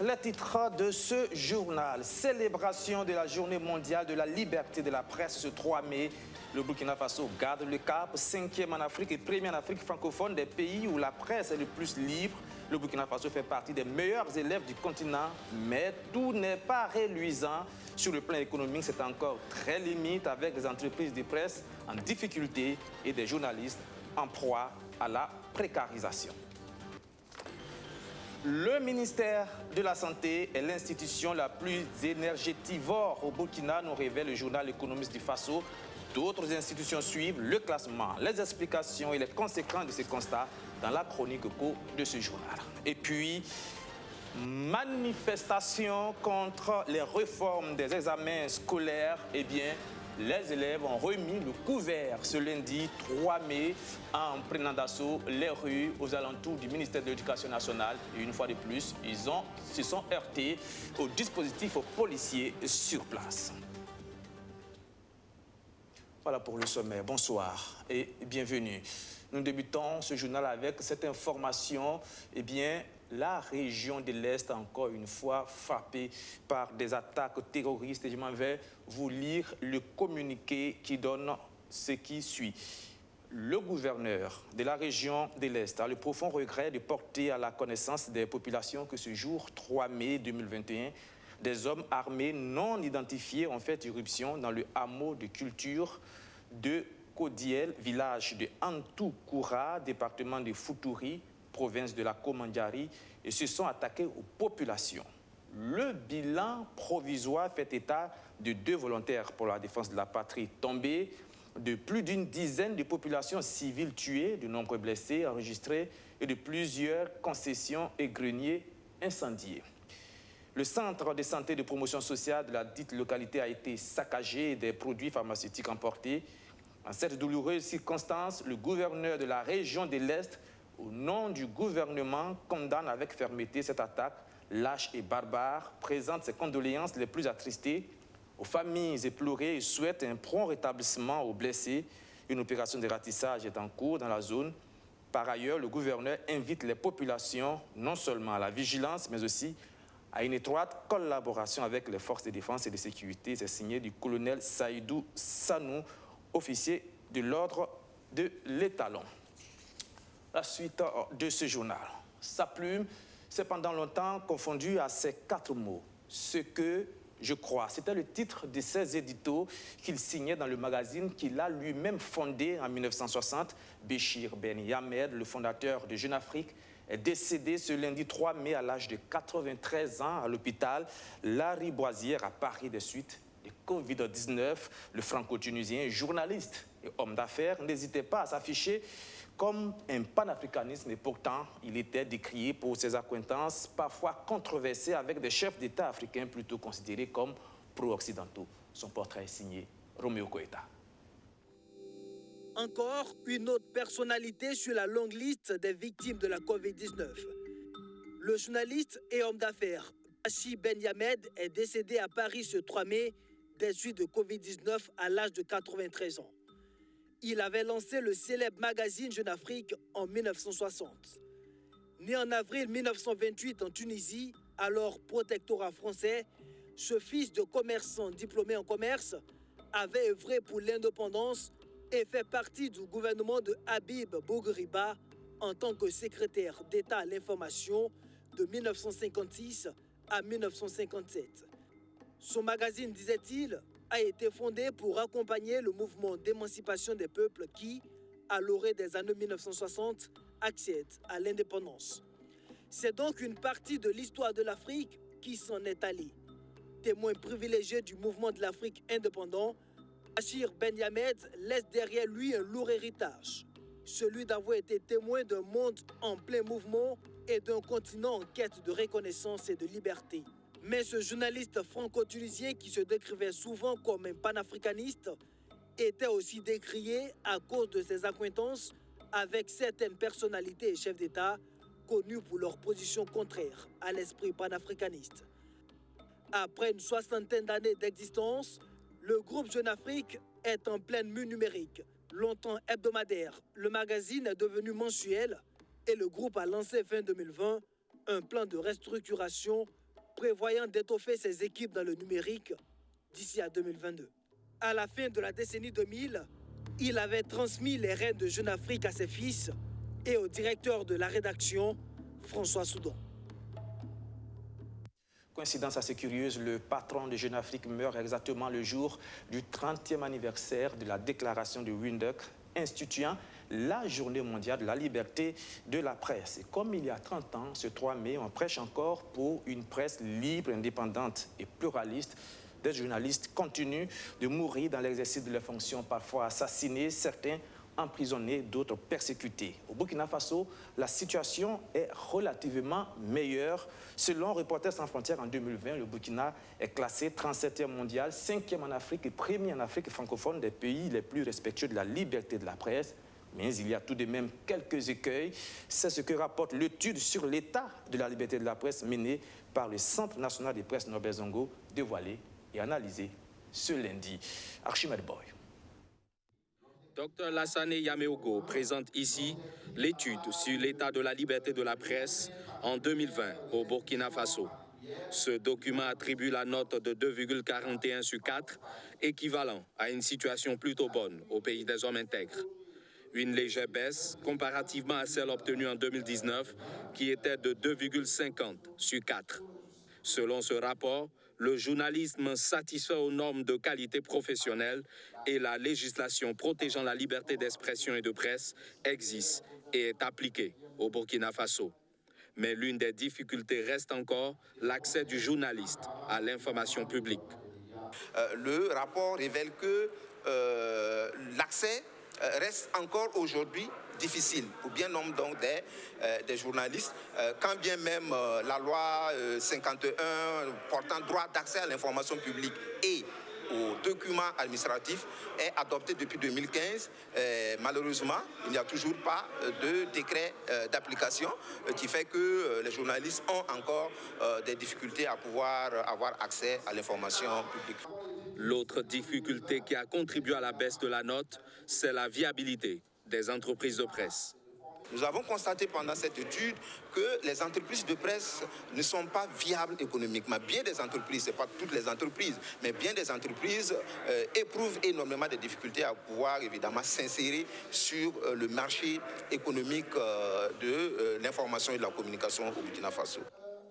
les titres de ce journal. Célébration de la journée mondiale de la liberté de la presse ce 3 mai. Le Burkina Faso garde le cap, 5e en Afrique et 1er en Afrique francophone, des pays où la presse est le plus libre. Le Burkina Faso fait partie des meilleurs élèves du continent, mais tout n'est pas reluisant. Sur le plan économique, c'est encore très limite avec des entreprises de presse en difficulté et des journalistes en proie à la précarisation. Le ministère de la Santé est l'institution la plus énergétivore au Burkina, nous révèle le journal économiste du Faso. D'autres institutions suivent le classement, les explications et les conséquences de ces constats dans la chronique de ce journal. Et puis, manifestation contre les réformes des examens scolaires, eh bien, les élèves ont remis le couvert ce lundi 3 mai en prenant d'assaut les rues aux alentours du ministère de l'Éducation nationale. Et une fois de plus, ils se sont heurtés au dispositif policier sur place. Voilà pour le sommaire. Bonsoir et bienvenue. Nous débutons ce journal avec cette information. Eh bien, la région de l'Est, encore une fois, frappée par des attaques terroristes. Et je m'en vais vous lire le communiqué qui donne ce qui suit. Le gouverneur de la région de l'Est a le profond regret de porter à la connaissance des populations que ce jour 3 mai 2021, des hommes armés non identifiés ont fait irruption dans le hameau de culture de Kodiel, village de Antoukoura, département de Foutouri, province de la Komandjari, et se sont attaqués aux populations. Le bilan provisoire fait état de 2 volontaires pour la défense de la patrie tombés, de plus d'une dizaine de populations civiles tuées, de nombreux blessés enregistrés et de plusieurs concessions et greniers incendiés. Le centre de santé et de promotion sociale de la dite localité a été saccagé et des produits pharmaceutiques emportés. En cette douloureuse circonstance, le gouverneur de la région de l'Est, au nom du gouvernement, condamne avec fermeté cette attaque lâche et barbare, présente ses condoléances les plus attristées aux familles éplorées et souhaite un prompt rétablissement aux blessés. Une opération de ratissage est en cours dans la zone. Par ailleurs, le gouverneur invite les populations non seulement à la vigilance, mais aussi à une étroite collaboration avec les forces de défense et de sécurité. C'est signé du colonel Saïdou Sanou, officier de l'ordre de l'étalon. La suite de ce journal. Sa plume s'est pendant longtemps confondue à ces 4 mots. Ce que je crois. C'était le titre de ses éditos qu'il signait dans le magazine qu'il a lui-même fondé en 1960. Béchir Ben Yamed, le fondateur de Jeune Afrique, est décédé ce lundi 3 mai à l'âge de 93 ans à l'hôpital Lariboisière à Paris des suites de Covid-19. Le franco-tunisien, journaliste et homme d'affaires, n'hésitait pas à s'afficher comme un panafricaniste, mais pourtant, il était décrié pour ses accointances parfois controversées avec des chefs d'État africains plutôt considérés comme pro-occidentaux. Son portrait est signé Roméo Koeta. Encore une autre personnalité sur la longue liste des victimes de la Covid-19. Le journaliste et homme d'affaires Béchir Ben Yamed est décédé à Paris ce 3 mai des suites de Covid-19 à l'âge de 93 ans. Il avait lancé le célèbre magazine Jeune Afrique en 1960. Né en avril 1928 en Tunisie, alors protectorat français, ce fils de commerçant diplômé en commerce avait œuvré pour l'indépendance et fait partie du gouvernement de Habib Bourguiba en tant que secrétaire d'État à l'information de 1956 à 1957. Son magazine, disait-il, a été fondé pour accompagner le mouvement d'émancipation des peuples qui, à l'orée des années 1960, accède à l'indépendance. C'est donc une partie de l'histoire de l'Afrique qui s'en est allée. Témoin privilégié du mouvement de l'Afrique indépendant, Béchir Ben Yamed laisse derrière lui un lourd héritage, celui d'avoir été témoin d'un monde en plein mouvement et d'un continent en quête de reconnaissance et de liberté. Mais ce journaliste franco-tunisien qui se décrivait souvent comme un panafricaniste était aussi décrié à cause de ses accointances avec certaines personnalités et chefs d'État connus pour leur position contraire à l'esprit panafricaniste. Après une 60aine d'années d'existence, le groupe Jeune Afrique est en pleine mue numérique. Longtemps hebdomadaire, le magazine est devenu mensuel et le groupe a lancé fin 2020 un plan de restructuration prévoyant d'étoffer ses équipes dans le numérique d'ici à 2022. À la fin de la décennie 2000, il avait transmis les rênes de Jeune Afrique à ses fils et au directeur de la rédaction, François Soudan. Coïncidence assez curieuse, le patron de Jeune Afrique meurt exactement le jour du 30e anniversaire de la déclaration de Windhoek instituant la Journée mondiale de la liberté de la presse. Et comme il y a 30 ans, ce 3 mai, on prêche encore pour une presse libre, indépendante et pluraliste. Des journalistes continuent de mourir dans l'exercice de leurs fonctions, parfois assassinés, certains emprisonnés, d'autres persécutés. Au Burkina Faso, la situation est relativement meilleure. Selon Reporters sans frontières, en 2020, le Burkina est classé 37e mondial, 5e en Afrique et 1er en Afrique francophone des pays les plus respectueux de la liberté de la presse. Mais il y a tout de même quelques écueils. C'est ce que rapporte l'étude sur l'état de la liberté de la presse menée par le Centre national des presses Norbert Zongo, dévoilée et analysée ce lundi. Archimède Boy. Dr Lassane Yameogo présente ici l'étude sur l'état de la liberté de la presse en 2020 au Burkina Faso. Ce document attribue la note de 2,41 sur 4, équivalent à une situation plutôt bonne au pays des hommes intègres. Une légère baisse comparativement à celle obtenue en 2019 qui était de 2,50 sur 4. Selon ce rapport, le journalisme satisfait aux normes de qualité professionnelle et la législation protégeant la liberté d'expression et de presse existe et est appliquée au Burkina Faso. Mais l'une des difficultés reste encore l'accès du journaliste à l'information publique. Le rapport révèle que l'accès reste encore aujourd'hui difficile pour bien nombre donc des journalistes, quand bien même la loi 51 portant droit d'accès à l'information publique et aux documents administratifs est adoptée depuis 2015. Malheureusement, il n'y a toujours pas de décret d'application qui fait que les journalistes ont encore des difficultés à pouvoir avoir accès à l'information publique. L'autre difficulté qui a contribué à la baisse de la note, c'est la viabilité des entreprises de presse. Nous avons constaté pendant cette étude que les entreprises de presse ne sont pas viables économiquement. Bien des entreprises, ce n'est pas toutes les entreprises, mais bien des entreprises éprouvent énormément de difficultés à pouvoir évidemment s'insérer sur le marché économique de l'information et de la communication au Burkina Faso.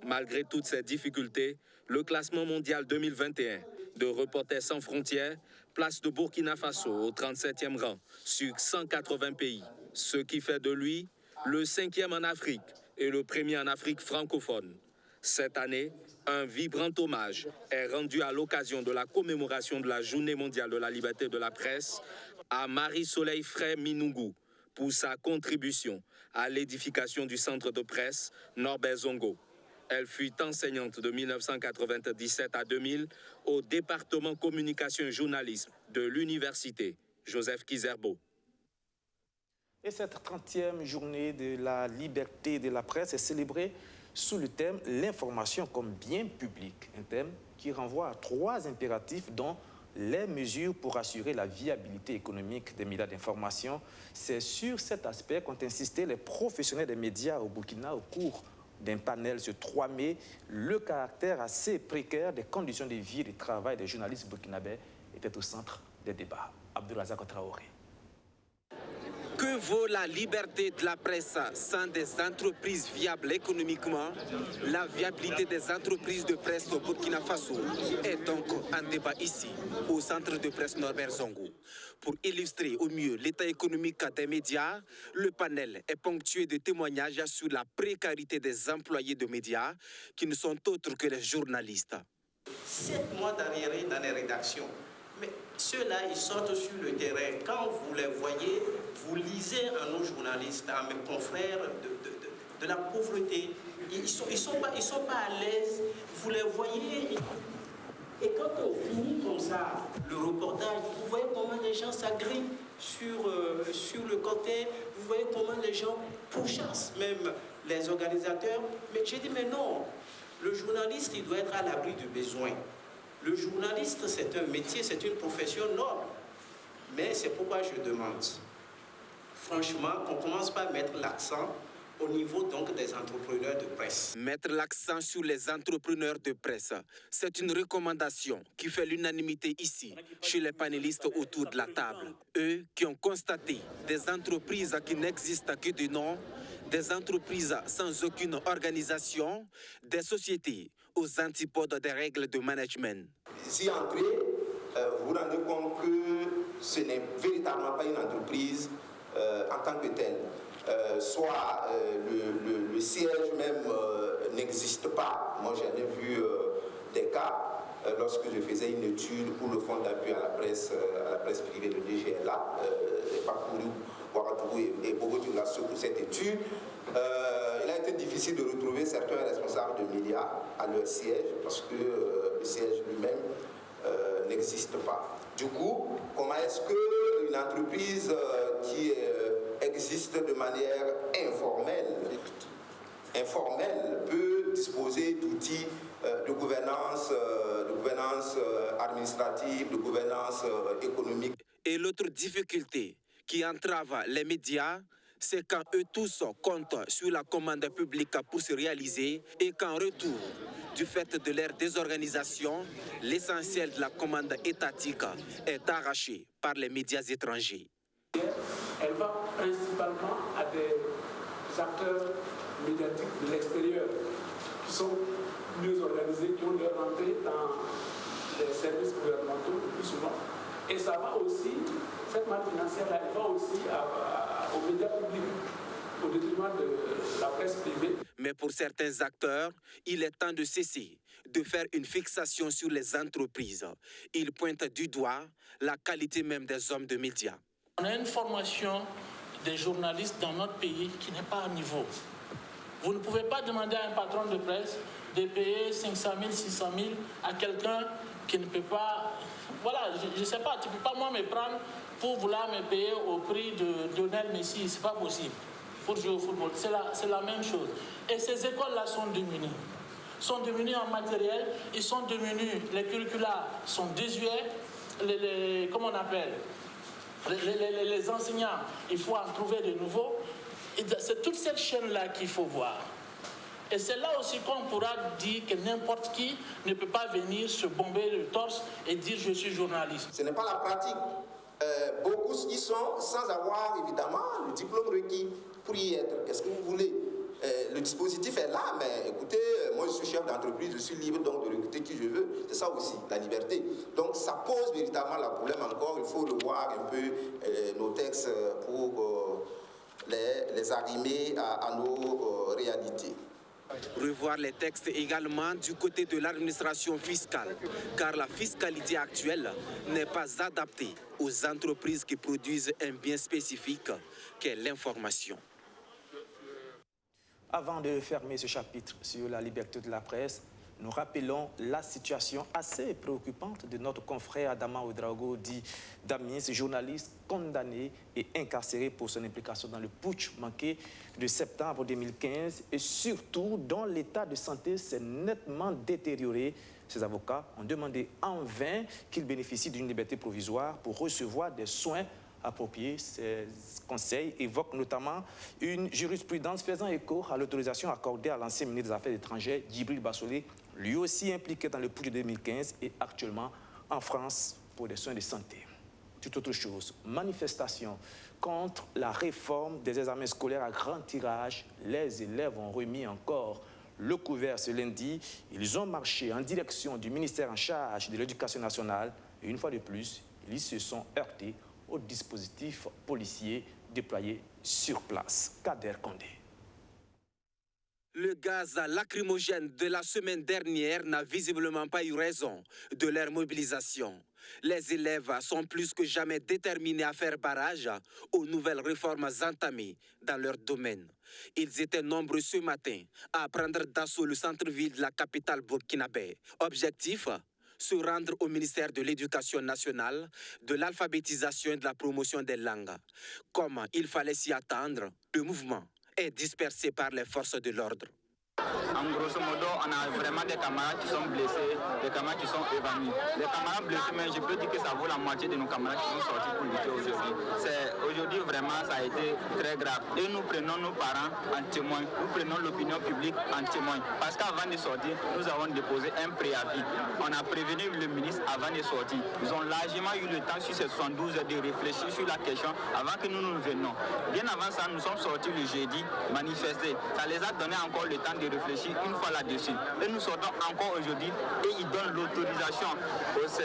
Malgré toutes ces difficultés, le classement mondial 2021 de Reporters sans frontières place le Burkina Faso au 37e rang sur 180 pays, ce qui fait de lui le 5e en Afrique et le 1er en Afrique francophone. Cette année, un vibrant hommage est rendu à l'occasion de la commémoration de la Journée mondiale de la liberté de la presse à Marie-Soleil Frey Minungou pour sa contribution à l'édification du centre de presse Norbert Zongo. Elle fut enseignante de 1997 à 2000 au département communication et journalisme de l'université Joseph Kizerbo. Et cette 30e journée de la liberté de la presse est célébrée sous le thème « L'information comme bien public », un thème qui renvoie à 3 impératifs dont les mesures pour assurer la viabilité économique des médias d'information. C'est sur cet aspect qu'ont insisté les professionnels des médias au Burkina au cours d'un panel ce 3 mai. Le caractère assez précaire des conditions de vie et de travail des journalistes burkinabés était au centre des débats. Abdulrazak Traoré. Que vaut la liberté de la presse sans des entreprises viables économiquement? La viabilité des entreprises de presse au Burkina Faso est donc un débat ici, au centre de presse Norbert Zongo. Pour illustrer au mieux l'état économique des médias, le panel est ponctué de témoignages sur la précarité des employés de médias qui ne sont autres que les journalistes. 7 mois d'arriéré dans les rédactions. Mais ceux-là, ils sortent sur le terrain. Quand vous les voyez, vous lisez à nos journalistes, à mes confrères de la pauvreté. Ils ne sont pas à l'aise. Vous les voyez. Et quand on finit comme ça, le reportage, vous voyez comment les gens s'agrippent sur le côté. Vous voyez comment les gens pourchassent même les organisateurs. Mais j'ai dit, mais non, le journaliste, il doit être à l'abri du besoin. Le journaliste, c'est un métier, c'est une profession noble. Mais c'est pourquoi je demande, franchement, qu'on commence par mettre l'accent au niveau donc des entrepreneurs de presse. Mettre l'accent sur les entrepreneurs de presse, c'est une recommandation qui fait l'unanimité ici, chez les panélistes autour de la table. Eux qui ont constaté des entreprises qui n'existent que de nom, des entreprises sans aucune organisation, des sociétés aux antipodes des règles de management. Si entrez, vous vous rendez compte que ce n'est véritablement pas une entreprise en tant que telle. Soit le siège même n'existe pas. Moi, j'en ai vu des cas lorsque je faisais une étude pour le fonds d'appui à la presse privée, le DGLA. J'ai parcouru Ouagadougou et Bobo-Dioulasso pour cette étude. Il a été difficile de retrouver certains responsables de médias à leur siège parce que le siège lui-même n'existe pas. Du coup, comment est-ce qu'une entreprise qui existe de manière informelle peut disposer d'outils de gouvernance administrative, de gouvernance économique? Et l'autre difficulté qui entrave les médias, c'est quand eux tous comptent sur la commande publique pour se réaliser et qu'en retour du fait de leur désorganisation, l'essentiel de la commande étatique est arraché par les médias étrangers. Elle va principalement à des acteurs médiatiques de l'extérieur qui sont mieux organisés, qui ont leur entrée dans les services gouvernementaux le plus souvent. Et ça va aussi, cette manne financière-là, elle va aussi aux médias publics, au détriment de la presse privée. Mais pour certains acteurs, il est temps de cesser de faire une fixation sur les entreprises. Ils pointent du doigt la qualité même des hommes de médias. On a une formation des journalistes dans notre pays qui n'est pas à niveau. Vous ne pouvez pas demander à un patron de presse de payer 500 000, 600 000 à quelqu'un qui ne peut pas... Voilà, je ne sais pas, tu ne peux pas moi me prendre pour vouloir me payer au prix de Lionel Messi, ce n'est pas possible. Pour jouer au football, c'est la même chose. Et ces écoles-là sont diminuées. Sont diminuées en matériel, ils sont diminués, les curricula sont désuets, comment on appelle, les enseignants, il faut en trouver de nouveaux. C'est toute cette chaîne-là qu'il faut voir. Et c'est là aussi qu'on pourra dire que n'importe qui ne peut pas venir se bomber le torse et dire je suis journaliste. Ce n'est pas la pratique. Beaucoup y sont sans avoir évidemment le diplôme requis pour y être. Qu'est-ce que vous voulez? Le dispositif est là, mais écoutez, moi je suis chef d'entreprise, je suis libre donc de recruter qui je veux. C'est ça aussi, la liberté. Donc ça pose véritablement le problème encore. Il faut revoir un peu nos textes pour les arrimer à nos réalités. Revoir les textes également du côté de l'administration fiscale, car la fiscalité actuelle n'est pas adaptée aux entreprises qui produisent un bien spécifique qu'est l'information. Avant de fermer ce chapitre sur la liberté de la presse, nous rappelons la situation assez préoccupante de notre confrère Adama Ouedraogo, dit Damis, journaliste condamné et incarcéré pour son implication dans le putsch manqué de septembre 2015 et surtout dont l'état de santé s'est nettement détérioré. Ses avocats ont demandé en vain qu'il bénéficie d'une liberté provisoire pour recevoir des soins appropriés. Ces conseils évoquent notamment une jurisprudence faisant écho à l'autorisation accordée à l'ancien ministre des Affaires étrangères, Djibril Bassolé, lui aussi impliqué dans le putsch de 2015 et actuellement en France pour des soins de santé. Toute autre chose, manifestation contre la réforme des examens scolaires à grand tirage. Les élèves ont remis encore le couvert ce lundi. Ils ont marché en direction du ministère en charge de l'Éducation nationale et une fois de plus, ils se sont heurtés au dispositif policier déployé sur place. Kader Condé. Le gaz lacrymogène de la semaine dernière n'a visiblement pas eu raison de leur mobilisation. Les élèves sont plus que jamais déterminés à faire barrage aux nouvelles réformes entamées dans leur domaine. Ils étaient nombreux ce matin à prendre d'assaut le centre-ville de la capitale burkinabé. Objectif ? Se rendre au ministère de l'Éducation nationale, de l'alphabétisation et de la promotion des langues. Comme il fallait s'y attendre, le mouvement est dispersé par les forces de l'ordre. En grosso modo, on a vraiment des camarades qui sont blessés, des camarades qui sont évanouis. Les camarades blessés, mais je peux dire que ça vaut la moitié de nos camarades qui sont sortis pour lutter aujourd'hui. Aujourd'hui, vraiment, ça a été très grave. Et nous prenons nos parents en témoin, nous prenons l'opinion publique en témoin. Parce qu'avant de sortir, nous avons déposé un préavis. On a prévenu le ministre avant de sortir. Ils ont largement eu le temps sur ces 72 heures de réfléchir sur la question avant que nous nous venions. Bien avant ça, nous sommes sortis le jeudi manifester. Ça les a donné encore le temps de réfléchir une fois là-dessus. Et nous sortons encore aujourd'hui et ils donnent l'autorisation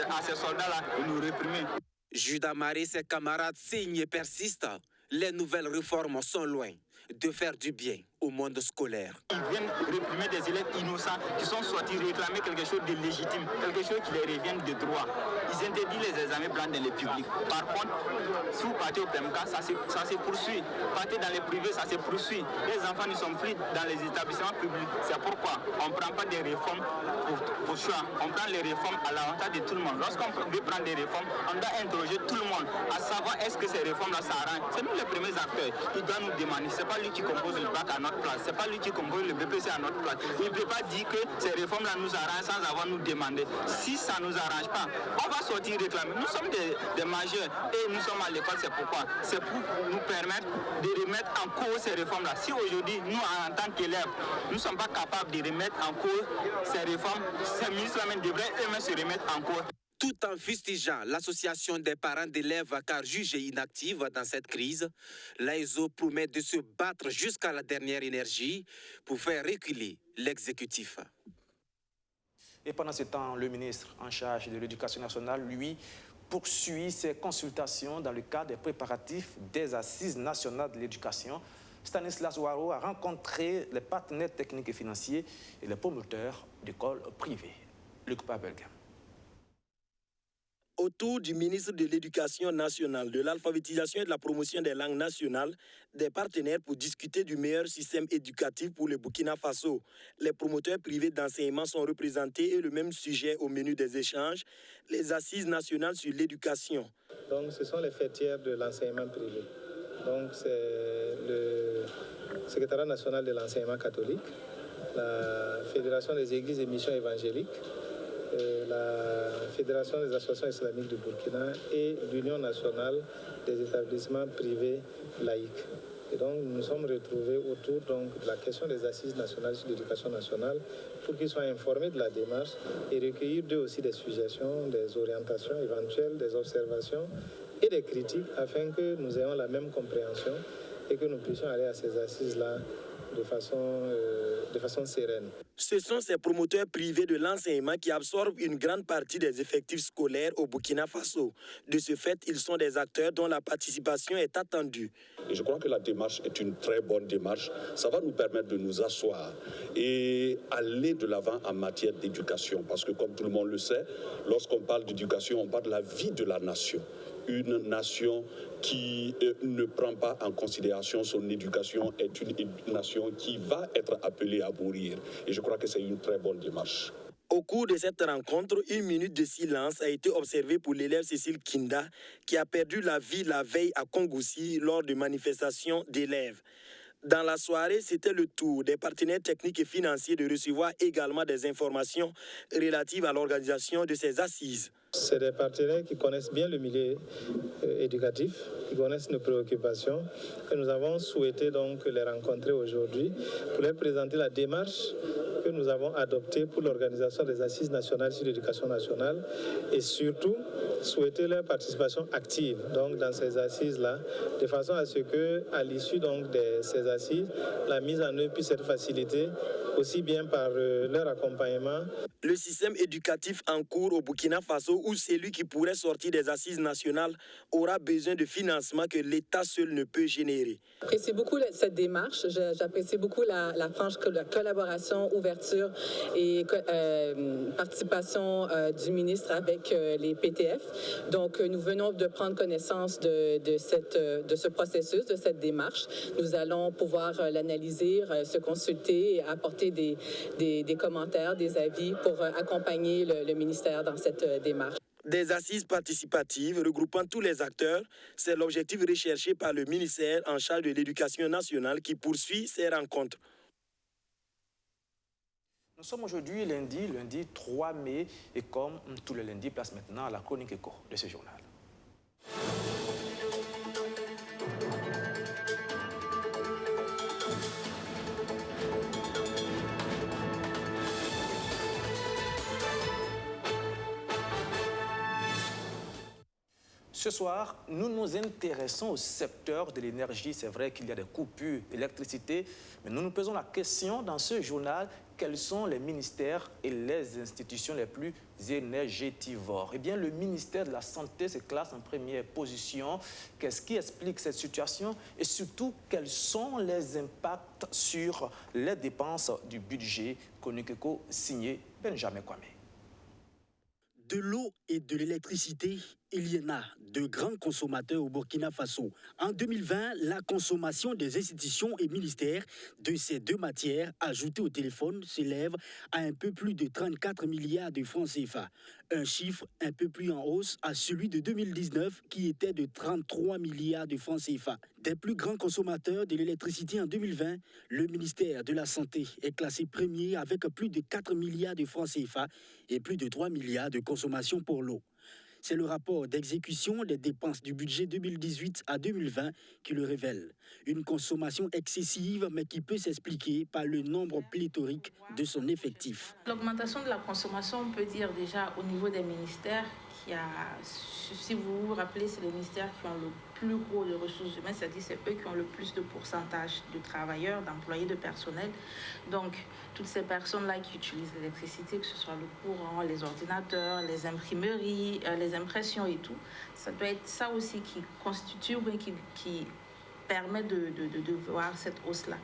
à ces soldats-là de nous réprimer. Judas Marie et ses camarades signent et persistent. Les nouvelles réformes sont loin de faire du bien au monde scolaire. Ils viennent réprimer des élèves innocents qui sont sortis réclamer quelque chose de légitime, quelque chose qui les revienne de droit. Ils interdisent les examens blancs dans les publics. Par contre, si vous partez au PMK, ça se poursuit. Partez dans les privés, ça se poursuit. Les enfants ne sont plus dans les établissements publics. C'est pourquoi on ne prend pas des réformes pour choix. On prend les réformes à l'avantage de tout le monde. Lorsqu'on veut prendre des réformes, on doit interroger tout le monde à savoir est-ce que ces réformes-là s'arrangent. C'est nous les premiers acteurs. Il doit nous demander. Ce n'est pas lui qui compose le bac à notre place. C'est pas lui qui compose le BPC à notre place. Il ne peut pas dire que ces réformes-là nous arrangent sans avoir nous demandé. Si ça ne nous arrange pas, on va sortir réclamer. Nous sommes des majeurs et nous sommes à l'école, c'est pourquoi. C'est pour nous permettre de remettre en cause ces réformes-là. Si aujourd'hui, nous, en tant qu'élèves, nous ne sommes pas capables de remettre en cause ces réformes, ces ministres-là devraient eux-mêmes se remettre en cause. Tout en fustigeant l'association des parents d'élèves car jugée inactive dans cette crise, l'AESO promet de se battre jusqu'à la dernière énergie pour faire reculer l'exécutif. Et pendant ce temps, le ministre en charge de l'Éducation nationale, lui, poursuit ses consultations dans le cadre des préparatifs des Assises nationales de l'éducation. Stanislas Ouaro a rencontré les partenaires techniques et financiers et les promoteurs d'écoles privées. Luc Pabelga. Autour du ministre de l'Éducation nationale, de l'alphabétisation et de la promotion des langues nationales, des partenaires pour discuter du meilleur système éducatif pour le Burkina Faso. Les promoteurs privés d'enseignement sont représentés et le même sujet au menu des échanges, les assises nationales sur l'éducation. Donc ce sont les fêtières de l'enseignement privé. Donc c'est le secrétariat national de l'enseignement catholique, la Fédération des églises et missions évangéliques, la Fédération des associations islamiques du Burkina et l'Union nationale des établissements privés laïcs. Et donc nous nous sommes retrouvés autour de la question des assises nationales sur l'éducation nationale pour qu'ils soient informés de la démarche et recueillir d'eux aussi des suggestions, des orientations éventuelles, des observations et des critiques afin que nous ayons la même compréhension et que nous puissions aller à ces assises-là de façon sereine. Ce sont ces promoteurs privés de l'enseignement qui absorbent une grande partie des effectifs scolaires au Burkina Faso. De ce fait, ils sont des acteurs dont la participation est attendue. Et je crois que la démarche est une très bonne démarche. Ça va nous permettre de nous asseoir et aller de l'avant en matière d'éducation. Parce que comme tout le monde le sait, lorsqu'on parle d'éducation, on parle de la vie de la nation. Une nation qui ne prend pas en considération son éducation est une nation qui va être appelée à mourir. Et je crois que c'est une très bonne démarche. Au cours de cette rencontre, 1 minute de silence a été observée pour l'élève Cécile Kinda, qui a perdu la vie la veille à Kongoussi lors de manifestations d'élèves. Dans la soirée, c'était le tour des partenaires techniques et financiers de recevoir également des informations relatives à l'organisation de ces assises. C'est des partenaires qui connaissent bien le milieu éducatif, qui connaissent nos préoccupations, que nous avons souhaité donc les rencontrer aujourd'hui pour leur présenter la démarche que nous avons adoptée pour l'organisation des assises nationales sur l'éducation nationale et surtout souhaiter leur participation active donc dans ces assises-là, de façon à ce que, à l'issue donc de ces assises, la mise en œuvre puisse être facilitée aussi bien par leur accompagnement. Le système éducatif en cours au Burkina Faso, ou celui qui pourrait sortir des assises nationales, aura besoin de financement que l'État seul ne peut générer. J'apprécie beaucoup cette démarche, j'apprécie beaucoup la franche collaboration, ouverture et participation du ministre avec les PTF. Donc, nous venons de prendre connaissance de ce processus, de cette démarche. Nous allons pouvoir l'analyser, se consulter et apporter des commentaires, des avis pour accompagner le ministère dans cette démarche. Des assises participatives regroupant tous les acteurs, c'est l'objectif recherché par le ministère en charge de l'Éducation nationale qui poursuit ces rencontres. Nous sommes aujourd'hui lundi 3 mai, et comme tous les lundis, place maintenant à la chronique éco de ce journal. Ce soir, nous nous intéressons au secteur de l'énergie. C'est vrai qu'il y a des coupures d'électricité, mais nous nous posons la question dans ce journal, quels sont les ministères et les institutions les plus énergétivores? Eh bien, le ministère de la Santé se classe en première position. Qu'est-ce qui explique cette situation? Et surtout, quels sont les impacts sur les dépenses du budget Konekeko signé Benjamin Kwame? De l'eau et de l'électricité, il y en a de grands consommateurs au Burkina Faso. En 2020, la consommation des institutions et ministères de ces deux matières ajoutées au téléphone s'élève à un peu plus de 34 milliards de francs CFA. Un chiffre un peu plus en hausse à celui de 2019 qui était de 33 milliards de francs CFA. Des plus grands consommateurs de l'électricité en 2020, le ministère de la Santé est classé premier avec plus de 4 milliards de francs CFA et plus de 3 milliards de consommation pour l'eau. C'est le rapport d'exécution des dépenses du budget 2018 à 2020 qui le révèle. Une consommation excessive, mais qui peut s'expliquer par le nombre pléthorique de son effectif. L'augmentation de la consommation, on peut dire déjà au niveau des ministères, si vous vous rappelez, c'est les ministères qui ont le plus gros de ressources humaines, c'est-à-dire c'est eux qui ont le plus de pourcentage de travailleurs, d'employés, de personnel. Donc, toutes ces personnes-là qui utilisent l'électricité, que ce soit le courant, les ordinateurs, les imprimeries, les impressions et tout, ça doit être ça aussi qui constitue ou qui permet de voir cette hausse-là.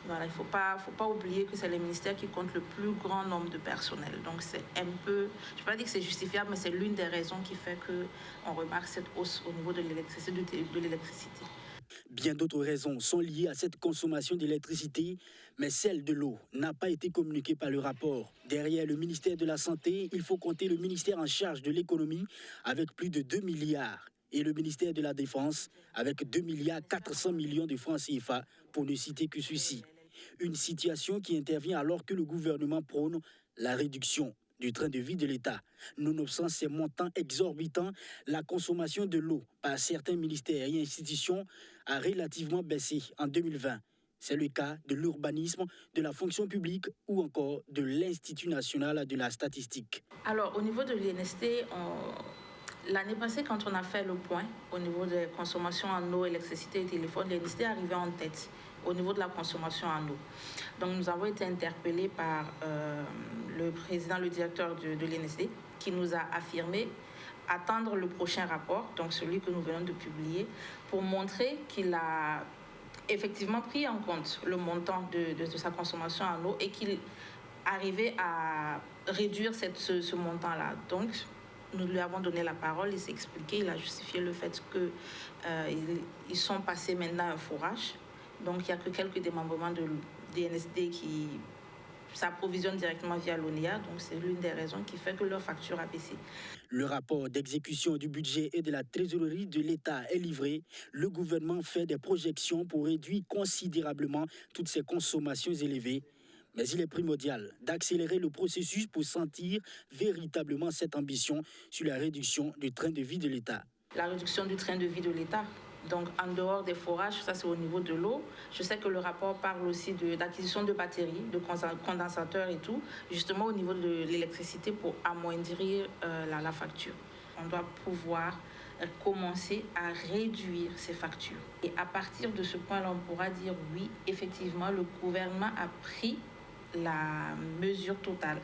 Voilà, il ne faut pas oublier que c'est les ministères qui comptent le plus grand nombre de personnel. Donc c'est un peu, je ne vais pas dire que c'est justifiable, mais c'est l'une des raisons qui fait qu'on remarque cette hausse au niveau de l'électricité. Bien d'autres raisons sont liées à cette consommation d'électricité, mais celle de l'eau n'a pas été communiquée par le rapport. Derrière le ministère de la Santé, il faut compter le ministère en charge de l'économie avec plus de 2 milliards et le ministère de la Défense avec 2 milliards 400 millions de francs CFA, pour ne citer que ceci. Une situation qui intervient alors que le gouvernement prône la réduction du train de vie de l'État. Nonobstant ces montants exorbitants, la consommation de l'eau par certains ministères et institutions a relativement baissé en 2020. C'est le cas de l'urbanisme, de la fonction publique ou encore de l'Institut national de la statistique. Alors, au niveau de l'INST, l'année passée, quand on a fait le point au niveau des consommations en eau, électricité et téléphone, l'INST est arrivé en tête au niveau de la consommation en eau. Donc nous avons été interpellés par le président, le directeur de l'INST, qui nous a affirmé attendre le prochain rapport, donc celui que nous venons de publier, pour montrer qu'il a effectivement pris en compte le montant de sa consommation en eau et qu'il arrivait à réduire ce montant-là. Donc, nous lui avons donné la parole, il s'est expliqué, il a justifié le fait qu'ils sont passés maintenant à un forage. Donc, il n'y a que quelques démembrements de l'INST qui s'approvisionnent directement via l'ONEA. Donc, c'est l'une des raisons qui fait que leur facture a baissé. Le rapport d'exécution du budget et de la trésorerie de l'État est livré. Le gouvernement fait des projections pour réduire considérablement toutes ces consommations élevées. Mais il est primordial d'accélérer le processus pour sentir véritablement cette ambition sur la réduction du train de vie de l'État. La réduction du train de vie de l'État, donc en dehors des forages, ça c'est au niveau de l'eau. Je sais que le rapport parle aussi d'acquisition de batteries, de condensateurs et tout, justement au niveau de l'électricité pour amoindrir la facture. On doit pouvoir commencer à réduire ces factures. Et à partir de ce point-là, on pourra dire oui, effectivement, le gouvernement a pris la mesure totale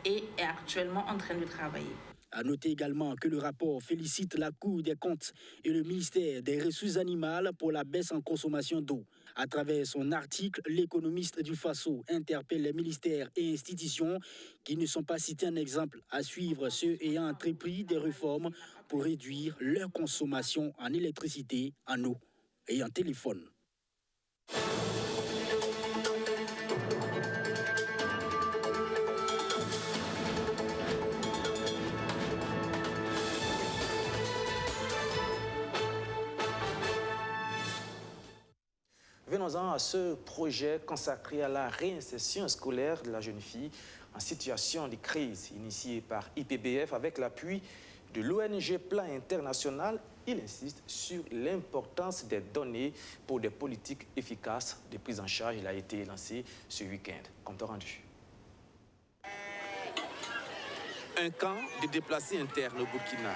et est actuellement en train de travailler. À noter également que le rapport félicite la Cour des comptes et le ministère des Ressources animales pour la baisse en consommation d'eau. À travers son article, l'économiste du Faso interpelle les ministères et institutions qui ne sont pas cités en exemple à suivre ceux ayant entrepris des réformes pour réduire leur consommation en électricité, en eau et en téléphone. Venons Venons-en à ce projet consacré à la réinsertion scolaire de la jeune fille en situation de crise, initié par IPBF avec l'appui de l'ONG Plan International. Il insiste sur l'importance des données pour des politiques efficaces de prise en charge. Il a été lancé ce week-end. Compte rendu. Un camp de déplacés internes au Burkina.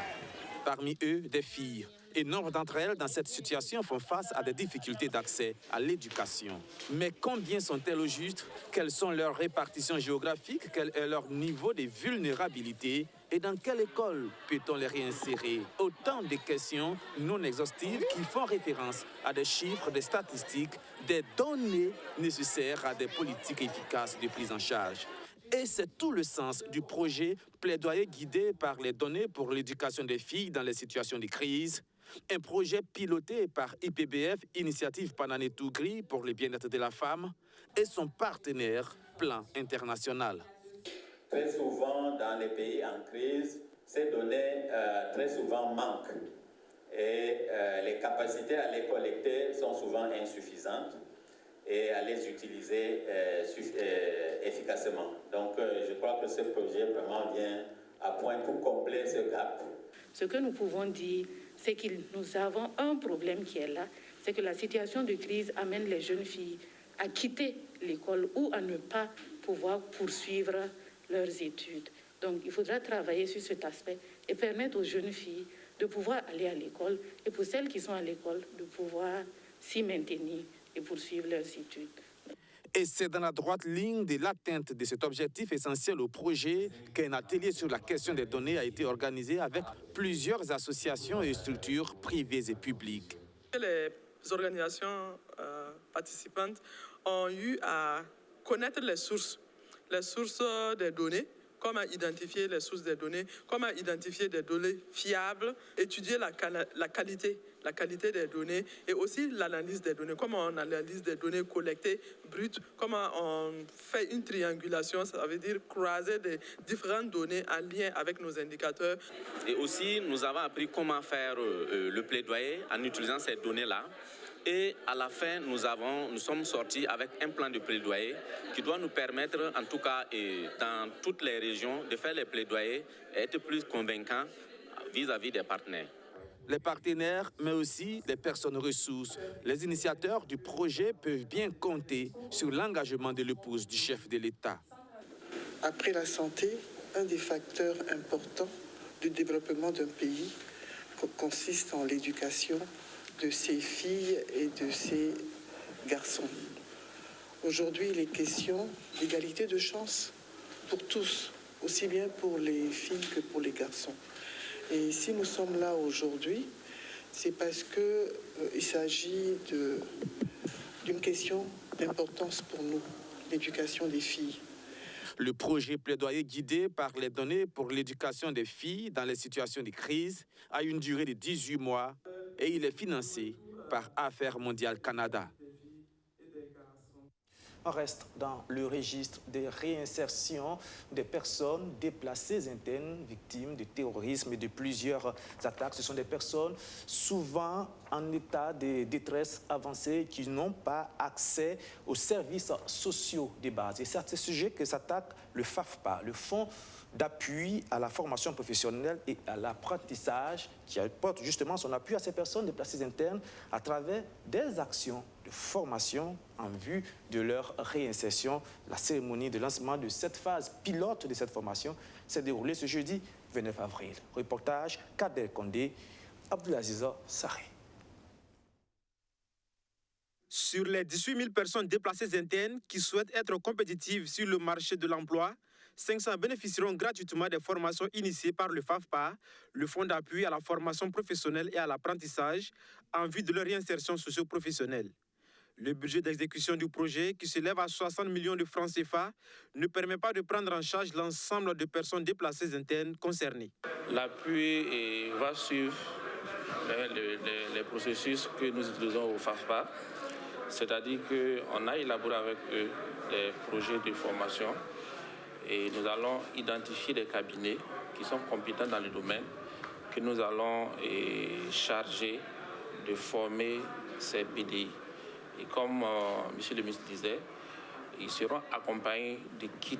Parmi eux, des filles. Et nombre d'entre elles, dans cette situation, font face à des difficultés d'accès à l'éducation. Mais combien sont-elles au juste? Quelles sont leurs répartitions géographiques? Quel est leur niveau de vulnérabilité? Et dans quelle école peut-on les réinsérer? Autant de questions non exhaustives qui font référence à des chiffres, des statistiques, des données nécessaires à des politiques efficaces de prise en charge. Et c'est tout le sens du projet plaidoyer guidé par les données pour l'éducation des filles dans les situations de crise. Un projet piloté par IPBF, Initiative Panané-Tougri pour le bien-être de la femme, et son partenaire Plan International. Très souvent, dans les pays en crise, ces données très souvent manquent. Et les capacités à les collecter sont souvent insuffisantes et à les utiliser efficacement. Donc, je crois que ce projet vraiment vient à point pour combler ce gap. Ce que nous pouvons dire, c'est que nous avons un problème qui est là, c'est que la situation de crise amène les jeunes filles à quitter l'école ou à ne pas pouvoir poursuivre leurs études. Donc, il faudra travailler sur cet aspect et permettre aux jeunes filles de pouvoir aller à l'école et pour celles qui sont à l'école, de pouvoir s'y maintenir et poursuivre leurs études. Et c'est dans la droite ligne de l'atteinte de cet objectif essentiel au projet qu'un atelier sur la question des données a été organisé avec plusieurs associations et structures privées et publiques. Les organisations participantes ont eu à connaître les sources des données, comment identifier les sources des données, comment identifier des données fiables, étudier la qualité des données et aussi l'analyse des données, comment on analyse des données collectées brutes, comment on fait une triangulation, ça veut dire croiser des différentes données en lien avec nos indicateurs. Et aussi, nous avons appris comment faire le plaidoyer en utilisant ces données-là. Et à la fin, nous sommes sortis avec un plan de plaidoyer qui doit nous permettre, en tout cas et dans toutes les régions, de faire les plaidoyers et être plus convaincants vis-à-vis des partenaires. Les partenaires, mais aussi les personnes ressources. Les initiateurs du projet peuvent bien compter sur l'engagement de l'épouse du chef de l'État. Après la santé, un des facteurs importants du développement d'un pays consiste en l'éducation de ses filles et de ses garçons. Aujourd'hui, il est question d'égalité de chance pour tous, aussi bien pour les filles que pour les garçons. Et si nous sommes là aujourd'hui, c'est parce qu'il s'agit d'une question d'importance pour nous, l'éducation des filles. Le projet plaidoyer guidé par les données pour l'éducation des filles dans les situations de crise a une durée de 18 mois et il est financé par Affaires mondiales Canada. On reste dans le registre des réinsertions des personnes déplacées internes, victimes de terrorisme et de plusieurs attaques. Ce sont des personnes souvent en état de détresse avancée qui n'ont pas accès aux services sociaux de base. Et c'est à ce sujet que s'attaque le FAFPA, le Fonds d'appui à la formation professionnelle et à l'apprentissage, qui apporte justement son appui à ces personnes déplacées internes à travers des actions de formation en vue de leur réinsertion. La cérémonie de lancement de cette phase pilote de cette formation s'est déroulée ce jeudi 29 avril. Reportage Kader Kondé, Abdoulaziza Saré. Sur les 18 000 personnes déplacées internes qui souhaitent être compétitives sur le marché de l'emploi, 500 bénéficieront gratuitement des formations initiées par le FAFPA, le Fonds d'appui à la formation professionnelle et à l'apprentissage, en vue de leur réinsertion socio-professionnelle. Le budget d'exécution du projet, qui s'élève à 60 millions de francs CFA, ne permet pas de prendre en charge l'ensemble des personnes déplacées internes concernées. L'appui va suivre les processus que nous utilisons au FAFPA, c'est-à-dire qu'on a élaboré avec eux des projets de formation et nous allons identifier des cabinets qui sont compétents dans le domaine, que nous allons charger de former ces PDI. Et comme M. le ministre disait, ils seront accompagnés de kits.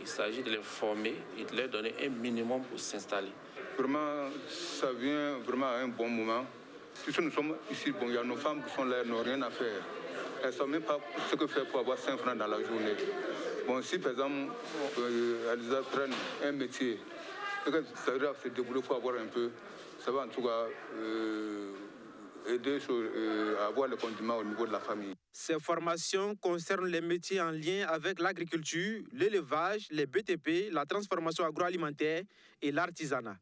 Il s'agit de les former et de leur donner un minimum pour s'installer. Vraiment, ça vient vraiment à un bon moment. Puisque nous sommes ici, il y a nos femmes qui sont là, elles n'ont rien à faire. Elles ne savent même pas ce que faire pour avoir 5 francs dans la journée. Bon, si par exemple, elles apprennent un métier, ça va se débrouiller pour avoir un peu, ça va en tout cas aider à avoir le condiment au niveau de la famille. Ces formations concernent les métiers en lien avec l'agriculture, l'élevage, les BTP, la transformation agroalimentaire et l'artisanat.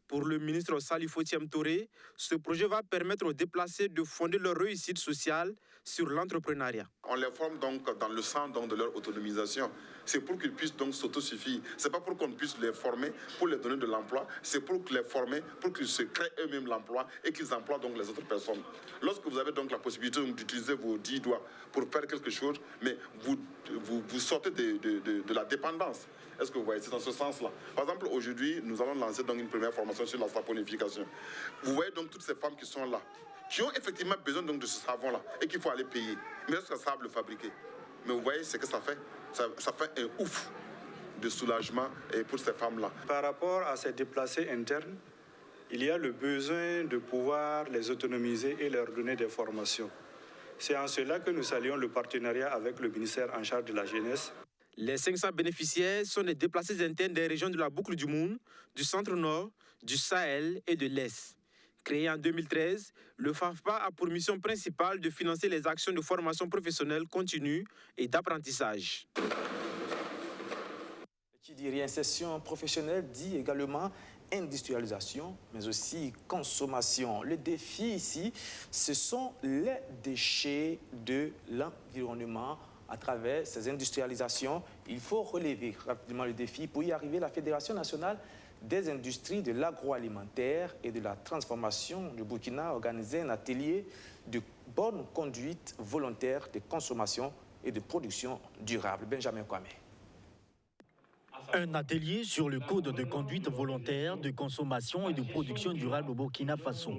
Pour le ministre Salifou Thiem Touré, ce projet va permettre aux déplacés de fonder leur réussite sociale sur l'entrepreneuriat. On les forme donc dans le sens donc de leur autonomisation. C'est pour qu'ils puissent donc s'autosuffire. C'est pas pour qu'on puisse les former, pour les donner de l'emploi. C'est pour les former, pour qu'ils se créent eux-mêmes l'emploi et qu'ils emploient donc les autres personnes. Lorsque vous avez donc la possibilité d'utiliser vos 10 doigts pour faire quelque chose, mais vous sortez de la dépendance. Est-ce que vous voyez, c'est dans ce sens-là. Par exemple, aujourd'hui, nous allons lancer donc une première formation sur la saponification. Vous voyez donc toutes ces femmes qui sont là, qui ont effectivement besoin donc de ce savon-là et qu'il faut aller payer. Mais est-ce qu'elles savent le fabriquer? Mais vous voyez ce que ça fait. Ça fait un ouf de soulagement pour ces femmes-là. Par rapport à ces déplacés internes, il y a le besoin de pouvoir les autonomiser et leur donner des formations. C'est en cela que nous saluons le partenariat avec le ministère en charge de la jeunesse. Les 500 bénéficiaires sont des déplacés internes des régions de la Boucle du Monde, du Centre-Nord, du Sahel et de l'Est. Créé en 2013, le FAFPA a pour mission principale de financer les actions de formation professionnelle continue et d'apprentissage. Qui dit réinsertion professionnelle dit également industrialisation, mais aussi consommation. Le défi ici, ce sont les déchets de l'environnement. À travers ces industrialisations, il faut relever rapidement le défi. Pour y arriver, la Fédération nationale des industries de l'agroalimentaire et de la transformation du Burkina a organisé un atelier de bonne conduite volontaire de consommation et de production durable. Benjamin Kwame. Un atelier sur le code de conduite volontaire de consommation et de production durable au Burkina Faso.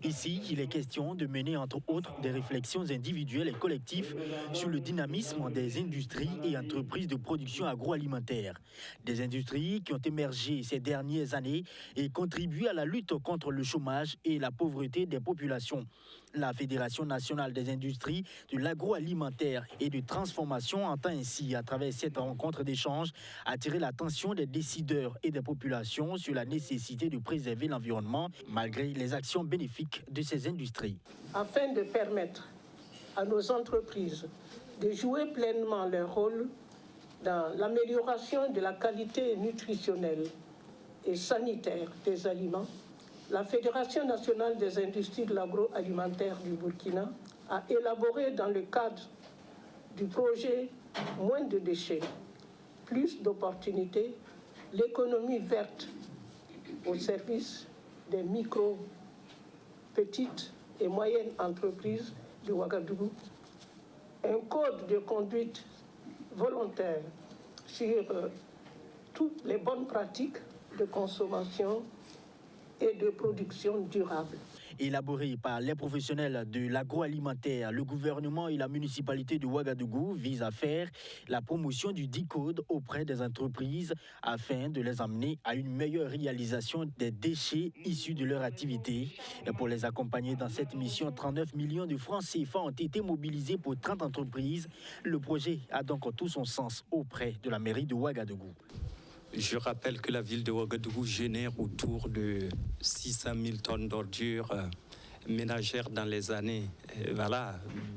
Ici, il est question de mener entre autres des réflexions individuelles et collectives sur le dynamisme des industries et entreprises de production agroalimentaire. Des industries qui ont émergé ces dernières années et contribuent à la lutte contre le chômage et la pauvreté des populations. La Fédération nationale des industries de l'agroalimentaire et de transformation entend ainsi, à travers cette rencontre d'échange, attirer l'attention des décideurs et des populations sur la nécessité de préserver l'environnement malgré les actions bénéfiques de ces industries. Afin de permettre à nos entreprises de jouer pleinement leur rôle dans l'amélioration de la qualité nutritionnelle et sanitaire des aliments, la Fédération nationale des industries de l'agroalimentaire du Burkina a élaboré dans le cadre du projet Moins de déchets, plus d'opportunités, l'économie verte au service des micro, petites et moyennes entreprises de Ouagadougou, un code de conduite volontaire sur toutes les bonnes pratiques de consommation et de production durable. Élaboré par les professionnels de l'agroalimentaire, le gouvernement et la municipalité de Ouagadougou visent à faire la promotion du DICODE auprès des entreprises afin de les amener à une meilleure réalisation des déchets issus de leur activité. Et pour les accompagner dans cette mission, 39 millions de francs CFA ont été mobilisés pour 30 entreprises. Le projet a donc tout son sens auprès de la mairie de Ouagadougou. Je rappelle que la ville de Ouagadougou génère autour de 600 000 tonnes d'ordures ménagères dans les années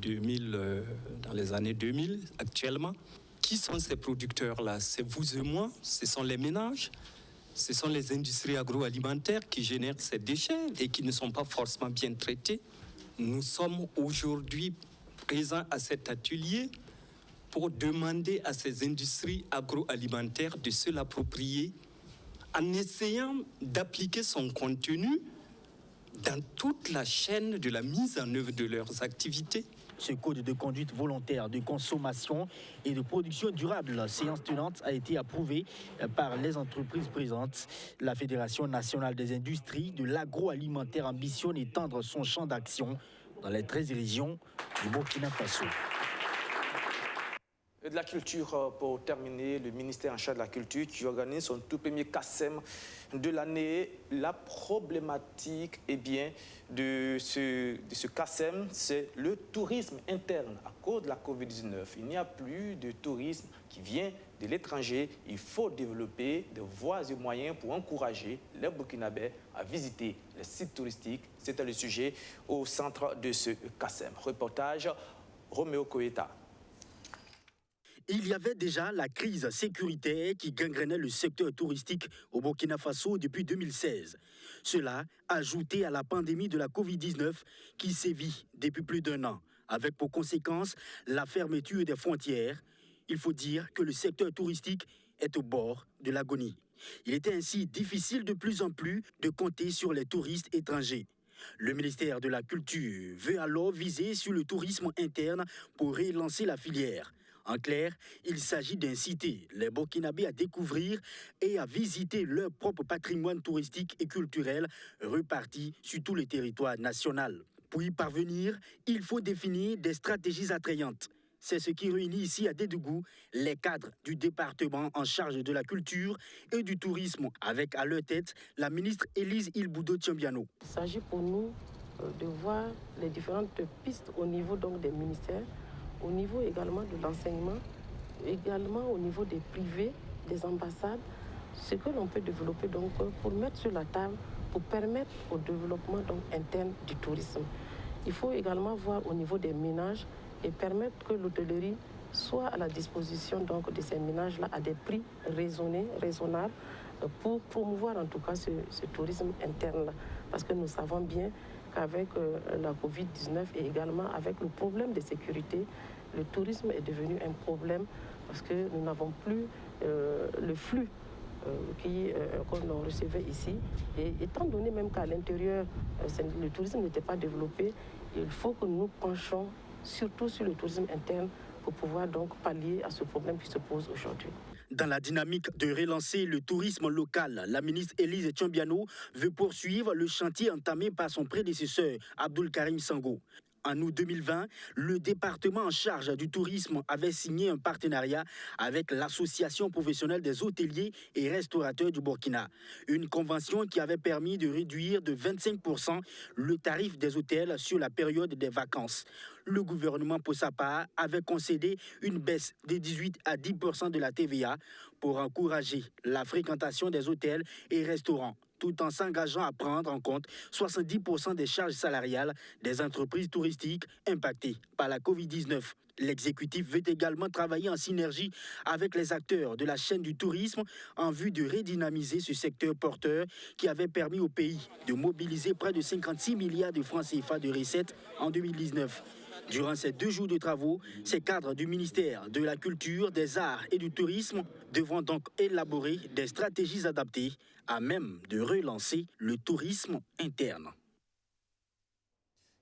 2000, dans les années 2000 actuellement. Qui sont ces producteurs-là? C'est vous et moi, ce sont les ménages, ce sont les industries agroalimentaires qui génèrent ces déchets et qui ne sont pas forcément bien traités. Nous sommes aujourd'hui présents à cet atelier pour demander à ces industries agroalimentaires de se l'approprier en essayant d'appliquer son contenu dans toute la chaîne de la mise en œuvre de leurs activités. Ce code de conduite volontaire de consommation et de production durable, la séance tenante a été approuvée par les entreprises présentes. La Fédération nationale des industries de l'agroalimentaire ambitionne étendre son champ d'action dans les 13 régions du Burkina Faso. Et de la culture, pour terminer, le ministère en charge de la culture qui organise son tout premier CASEM de l'année. La problématique de ce CASEM, c'est le tourisme interne. À cause de la Covid-19, il n'y a plus de tourisme qui vient de l'étranger. Il faut développer des voies et moyens pour encourager les Burkinabés à visiter les sites touristiques. C'était le sujet au centre de ce CASEM. Reportage Roméo Koeta. Il y avait déjà la crise sécuritaire qui gangrénait le secteur touristique au Burkina Faso depuis 2016. Cela ajouté à la pandémie de la Covid-19 qui sévit depuis plus d'1 an, avec pour conséquence la fermeture des frontières. Il faut dire que le secteur touristique est au bord de l'agonie. Il était ainsi difficile de plus en plus de compter sur les touristes étrangers. Le ministère de la Culture veut alors viser sur le tourisme interne pour relancer la filière. En clair, il s'agit d'inciter les Burkinabés à découvrir et à visiter leur propre patrimoine touristique et culturel reparti sur tout le territoire national. Pour y parvenir, il faut définir des stratégies attrayantes. C'est ce qui réunit ici à Dédougou les cadres du département en charge de la culture et du tourisme, avec à leur tête la ministre Élise Ilboudo Tiambiano. Il s'agit pour nous de voir les différentes pistes au niveau donc des ministères, au niveau également de l'enseignement, également au niveau des privés, des ambassades, ce que l'on peut développer donc pour mettre sur la table, pour permettre au développement donc interne du tourisme. Il faut également voir au niveau des ménages et permettre que l'hôtellerie soit à la disposition donc de ces ménages-là à des prix raisonnables pour promouvoir en tout cas ce tourisme interne-là. Parce que nous savons bien qu'avec la Covid-19 et également avec le problème de sécurité, le tourisme est devenu un problème parce que nous n'avons plus le flux qu'on recevait ici. Et étant donné même qu'à l'intérieur, le tourisme n'était pas développé, il faut que nous penchions surtout sur le tourisme interne pour pouvoir donc pallier à ce problème qui se pose aujourd'hui. Dans la dynamique de relancer le tourisme local, la ministre Élise Tiambiano veut poursuivre le chantier entamé par son prédécesseur, Abdoul Karim Sango. En août 2020, le département en charge du tourisme avait signé un partenariat avec l'Association professionnelle des hôteliers et restaurateurs du Burkina. Une convention qui avait permis de réduire de 25% le tarif des hôtels sur la période des vacances. Le gouvernement, pour sa part, avait concédé une baisse de 18 à 10% de la TVA pour encourager la fréquentation des hôtels et restaurants, tout en s'engageant à prendre en compte 70% des charges salariales des entreprises touristiques impactées par la Covid-19. L'exécutif veut également travailler en synergie avec les acteurs de la chaîne du tourisme en vue de redynamiser ce secteur porteur qui avait permis au pays de mobiliser près de 56 milliards de francs CFA de recettes en 2019. Durant ces 2 jours de travaux, ces cadres du ministère de la Culture, des Arts et du Tourisme devront donc élaborer des stratégies adaptées à même de relancer le tourisme interne.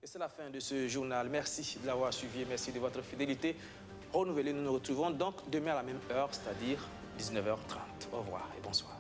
Et c'est la fin de ce journal. Merci de l'avoir suivi et merci de votre fidélité renouvelée. Nous nous retrouvons donc demain à la même heure, c'est-à-dire 19h30. Au revoir et bonsoir.